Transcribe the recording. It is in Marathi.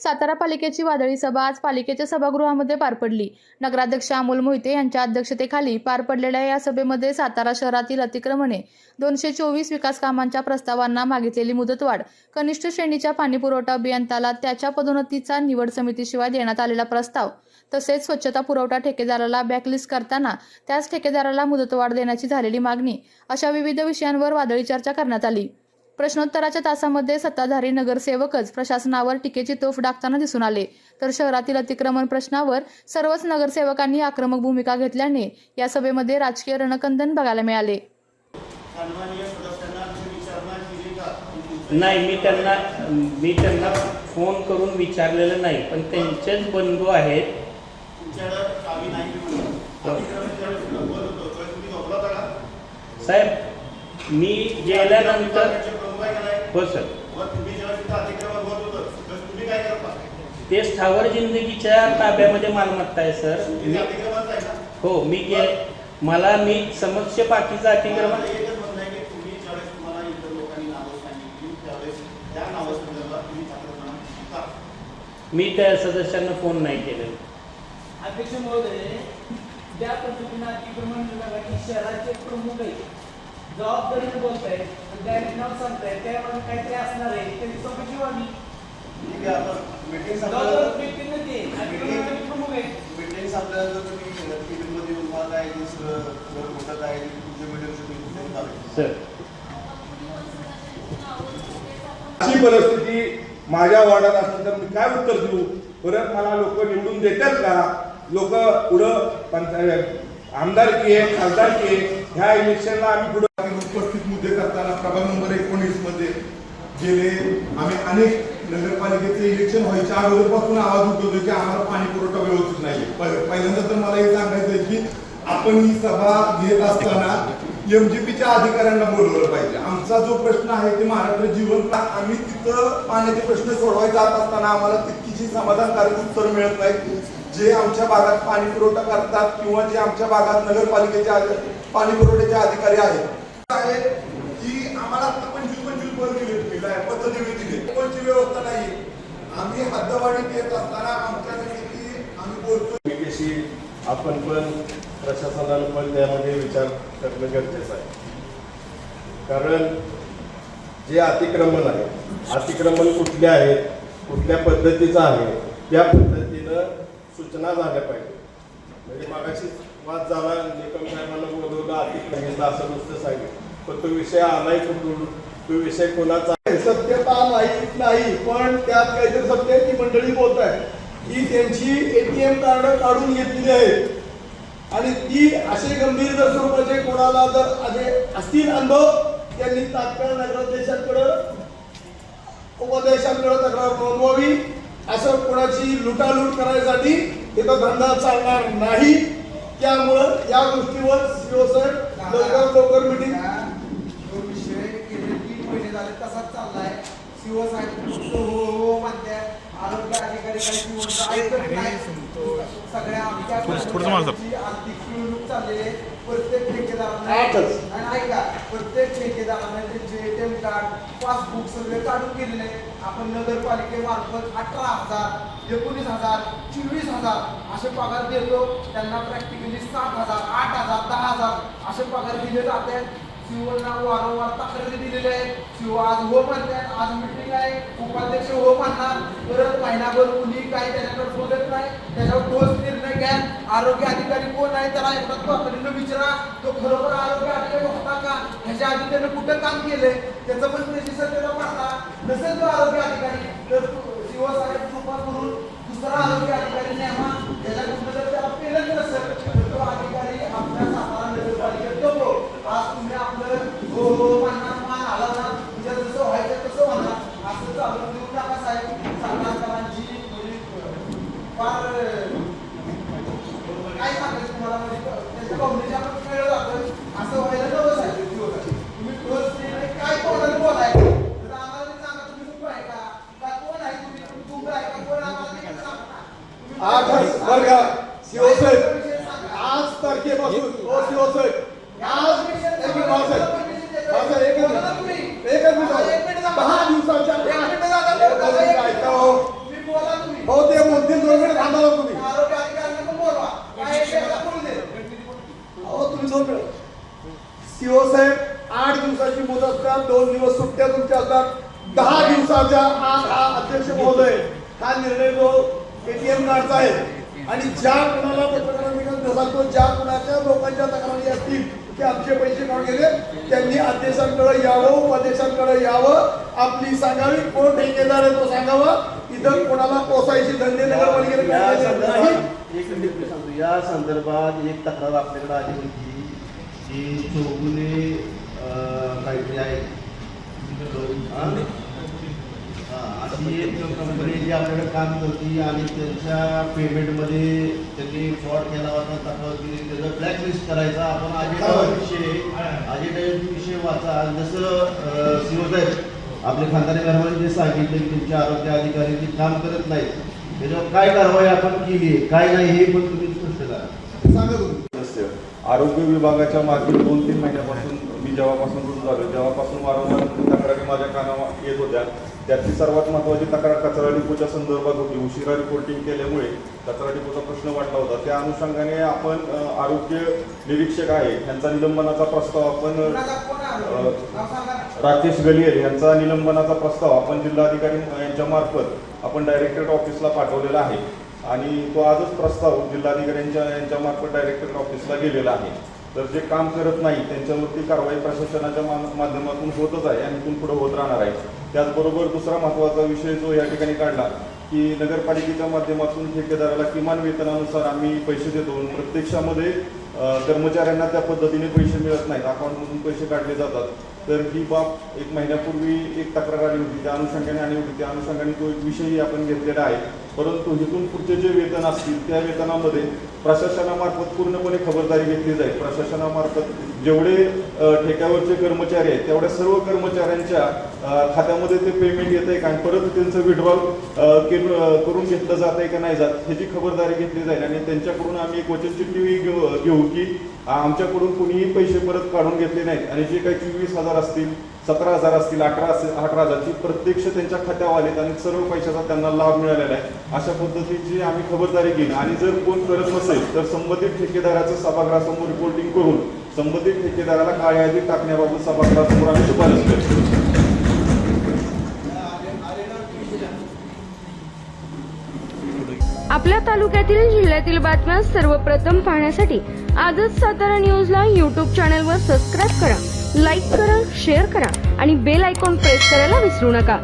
सातारा पालिकेची वादळी सभा आज पालिकेच्या सभागृहामध्ये पार पडली। नगराध्यक्ष अमोल मोहिते यांच्या अध्यक्षतेखाली पार पडलेल्या या सभेमध्ये सातारा शहरातील अतिक्रमणे 224 विकास कामांच्या प्रस्तावांना मागितलेली मुदतवाढ, कनिष्ठ श्रेणीच्या पाणीपुरवठा अभियंत्याला त्याच्या पदोन्नतीचा निवड समितीशिवाय देण्यात आलेला प्रस्ताव, तसेच स्वच्छता पुरवठा ठेकेदाराला बॅकलिस्ट करताना त्याच ठेकेदाराला मुदतवाढ देण्याची झालेली मागणी अशा विविध विषयांवर वादळी चर्चा करण्यात आली। प्रश्नोत्तराच्या तासामध्ये सत्ताधारी नगरसेवकच प्रशासनावर टीकेची तोफ डागताना दिसून आले, तर शहरातील अतिक्रमण प्रश्नावर सर्वच नगरसेवकांनी आक्रमक भूमिका घेतल्याने या सभेमध्ये राजकीय रणकंदन बघायला मिळाले। नाही, मी त्यांना फोन करून विचारलेलं नाही, पण त्यांचेच बंधू आहेत। साहेब, मी गेल्यानंतर हो सर, ते स्थावर जिंदगीच्या ताब्यामध्ये मालमत्ता आहे सर। हो, मी समक्ष बाकीचं अतिक्रमण मी त्या सदस्यांना फोन नाही केलेला। अध्यक्ष महोदय, ज्या पद्धतीने अतिक्रमण विभागाची शहराचे प्रमुख आहे, जबाबदारीने बोलताय, डायरेक्ट नाव सांगताय, त्यामध्ये काहीतरी असणार आहे, त्याची चौकशी व्हावी। मीटिंग प्रमुख आहे, मीटिंग संपल्यानंतर तुम्ही केबिनमध्ये उभा काय मोठं काय तुमच्या मीटिंग सर, अशी परिस्थिती माझ्या वार्डात असेल तर मी काय उत्तर देऊ? परत मला लोक निवडून देतात का? लोक पुढं आमदारकी आहे, खासदारकी आहे, ह्या इलेक्शनला आम्ही पुढे उपस्थित मुद्दे करताना प्रभाग नंबर 19 मध्ये गेले आम्ही अनेक नगरपालिकेचे इलेक्शन व्हायच्या अगोदरपासून आवाज उठवतो की आम्हाला पाणी पुरवठा व्यवस्थित नाही। पहिल्यांदा तर मला हे सांगायचं आहे की आपण ही सभा घेत असताना MGPच्या अधिकाऱ्यांना बोलवलं पाहिजे। आमचा जो प्रश्न आहे ते महाराष्ट्र जीवन, आम्ही तिथं पाण्याचे प्रश्न सोडवायला जात असताना आम्हाला तितकीशी समाधानकारक उत्तर मिळत नाही। जे आमच्या भागात पाणी पुरवठा करतात किंवा जे आमच्या भागात नगरपालिकेचे पाणी पुरवठ्याचे अधिकारी आहेत की आम्हाला 25 वर दिले पद्धती दिली, कोणची व्यवस्था नाही। आम्ही हद्दवाढीत येत असताना आमच्यासाठी आम्ही बोलतो आपण पण प्रशासनाला पण त्यामध्ये विचार करणं गरजेचं आहे, कारण जे अतिक्रमण आहे, अतिक्रमण कुठले आहेत, कुठल्या पद्धतीचं आहे, त्या पद्धतीनं सूचना झाल्या पाहिजे। म्हणजे मागाशी वाद झाला, निकम साहेबांना बोलवलं, अतिक्रमण असं नुसतं सांगितलं, पण तो विषय आलाय कुठून, तो विषय कोणाचा आहे? सत्यता माहीत नाही, पण त्यात काहीतरी सत्य आहे। ती मंडळी बोलत आहे की त्यांची ATM कार्ड काढून घेतलेली आहेत आणि ती असे गंभीर जर स्वरूपाचे कोणाला जर असे असतील अनुभव, त्यांनी तात्काळ नगराध्यक्षांकडे उपाध्यक्षांकडे तक्रार नोंदवावी। असं कोणाची लुटालूट करायसाठी इथं धंदा चालणार नाही। त्यामुळं या गोष्टीवर लवकर मिटिंग विषय गेले 3 महिने झाले तसाच चाललाय। सीओ साहेब हो म्हणते, आरोग्य अधिकारी सगळ्या आमच्या आर्थिक पिळवणूक चाललेली आहे। प्रत्येक ठेकेदारांना ऐका, प्रत्येक ठेकेदारांना त्यांचे ATM कार्ड, पासबुक सगळे काढून गेलेले आहे। आपण नगरपालिकेमार्फत 18,000, 19,000, 24,000 असे पगार देतो। त्यांना प्रॅक्टिकली 7,000, 8,000, 10,000 असे पगार दिले जाते। सीओना वारंवार तक्रारी दिलेल्या आहेत। सीओ आज हो म्हणतात, आज मिटिंग आहे, उपाध्यक्ष हो म्हणणार, परत महिनाभर कुणी काही त्याच्याकडे बोलत नाही। त्याच्यावर ठोस निर्णय घ्या। आरोग्य अधिकारी कोण आहे त्याला एकदा तातडीनं विचारा, तो खरोखर आरोग्य अधिकारी होता का, ह्याच्या आधी त्यानं कुठं काम केलंय त्याचं पण त्याची सत्यता पाहता। नसेल तो आरोग्य अधिकारी तर सीओ साहेब कृपा करून दुसरा आरोग्य अधिकारी नेमा, त्याच्याकडून जर त्याला पेलत नसेल तर तो अधिकारी आपल्या सातारा नगरपालिकेत देतो। आज तुम्ही आपलं हो म्हणणार, मान आला ना, तुझ्या जसं व्हायचं तसं होणार, असं चालू देऊ नका साहेब। सातारकरांची फार काय सांगायचं तुम्हाला, म्हणजे त्याच्या कॉम्बिनेशन आपण खेळलं जातं, असं व्हायला नवं साहेब। तुम्ही ठोस काय कोणाला बोलायचं तर आम्हाला ते सांगा, तुम्ही कुठं आहे का, कोण आहे तुम्ही, आहे का कोण, आम्हाला ते सांगा। बरं का थांबा ना तुम्ही. आरोग्य अधिकाऱ्यांना पण बोलवा. काय आहे ते बोलू दे. अहो तुम्ही 2 मिनिट. सीओ साहेब 8 दिवसाची मुदत असतात, 2 दिवस सुट्ट्या तुमच्या असतात. 10 दिवसाच्या आत हा अध्यक्ष महोदय हा निर्णय जो एटीएम कार्डचा आहे आणि ज्या कुणाला पत्रकारांनी सांगतो, ज्या कुणाच्या लोकांच्या तक्रारी असतील की आमचे पैसे काढून गेले, त्यांनी अध्यक्षांकडे यावं, उपाध्यक्षांकडे यावं, आपली सांगावी, कोण ठेकेदार आहे तो सांगावा. इथं कोणाला पोसायची धंदे नगरपालिकेने काढलेले नाही. या संदर्भात एक तक्रार आपल्याकडे आली होती की चौगुले काहीतरी आहे अशी एक कंपनी जी आपल्याकडे काम करते आणि त्यांच्या पेमेंटमध्ये त्यांनी फ्रॉड केला होता, तक्रार केली, त्याचा ब्लॅकलिस्ट करायचा. आपण अजिटाईट विषय वाचा. जसं सीओ साहेब आपले खानदानी मेहरबानी जे सांगितले की तुमचे आरोग्य अधिकारी ते काम करत नाहीत, त्याच्यावर काय कारवाई आपण केली काय नाही हे पण तुम्ही स्पष्ट करा. सांगा तुम्ही. आरोग्य विभागाच्या मागील 2-3 महिन्यापासून मी जेव्हापासून रुजू झालो तेव्हापासून वारंवार तक्रारी माझ्या कानावर येत होत्या. त्यातली सर्वात महत्त्वाची तक्रार कचरा डिपोच्या संदर्भात होती. उशिरा रिपोर्टिंग केल्यामुळे कचरा डिपोचा प्रश्न वाटला होता. त्या अनुषंगाने आपण आरोग्य निरीक्षक आहे यांचा निलंबनाचा प्रस्ताव आपण राकेश गलियर यांचा निलंबनाचा प्रस्ताव आपण जिल्हाधिकारी यांच्या मार्फत आपण डायरेक्टरेट ऑफिसला पाठवलेला आहे आणि तो आजच प्रस्ताव जिल्हाधिकाऱ्यांच्या मार्फत डायरेक्टरेट ऑफिसला गेलेला आहे. तर जे काम करत नाही त्यांच्यावरती कारवाई प्रशासनाच्या माध्यमातून होतच आहे आणि इथून पुढे होत राहणार आहे. त्याचबरोबर दुसरा महत्त्वाचा विषय जो या ठिकाणी काढला की नगरपालिकेच्या माध्यमातून ठेकेदाराला किमान वेतनानुसार आम्ही पैसे देतो, प्रत्यक्षामध्ये कर्मचाऱ्यांना त्या पद्धतीने पैसे मिळत नाहीत, अकाउंटमधून पैसे काढले जातात. तर ही बाब 1 महिन्यापूर्वी एक तक्रार आली होती, त्या अनुषंगाने आली होती. त्या अनुषंगाने तो एक विषयही आपण घेतलेला आहे. परंतु इथून पुढचे जे वेतन असतील त्या वेतनामध्ये प्रशासनामार्फत पूर्णपणे खबरदारी घेतली जाईल. प्रशासनामार्फत जेवढे ठेक्यावरचे कर्मचारी आहेत तेवढ्या सर्व कर्मचाऱ्यांच्या खात्यामध्ये ते पेमेंट येत आहे का आणि परत त्यांचं विड्रॉल करून घेतलं जात आहे का नाही जात ह्याची खबरदारी घेतली जाईल. आणि त्यांच्याकडून आम्ही एक वचनचिठ्ठी घेऊ की आमच्याकडून कुणीही पैसे परत काढून घेतले नाहीत आणि जे काही 24,000 असतील, 17,000 असतील, 18,000 प्रत्यक्ष त्यांच्या खात्यावर आलेत आणि सर्व पैशाचा त्यांना लाभ मिळालेला आहे. अशा पद्धतीची आम्ही खबरदारी घेईन आणि जर कोण करत नसेल तर संबंधित ठेकेदाराचं सभागृहासमोर रिपोर्टिंग करून संबंधित ठेकेदाराला काळ्या यादीत टाकण्याबाबत सभागृहासमोर आम्ही शिफारस करतो. आपल्या तालुक्यातील जिल्ह्यातील बातम्या सर्वप्रथम पाहण्यासाठी आजच सातारा न्यूजला YouTube चॅनलवर सबस्क्राईब करा, लाईक करा, शेअर करा आणि बेल आयकॉन प्रेस करायला विसरू नका.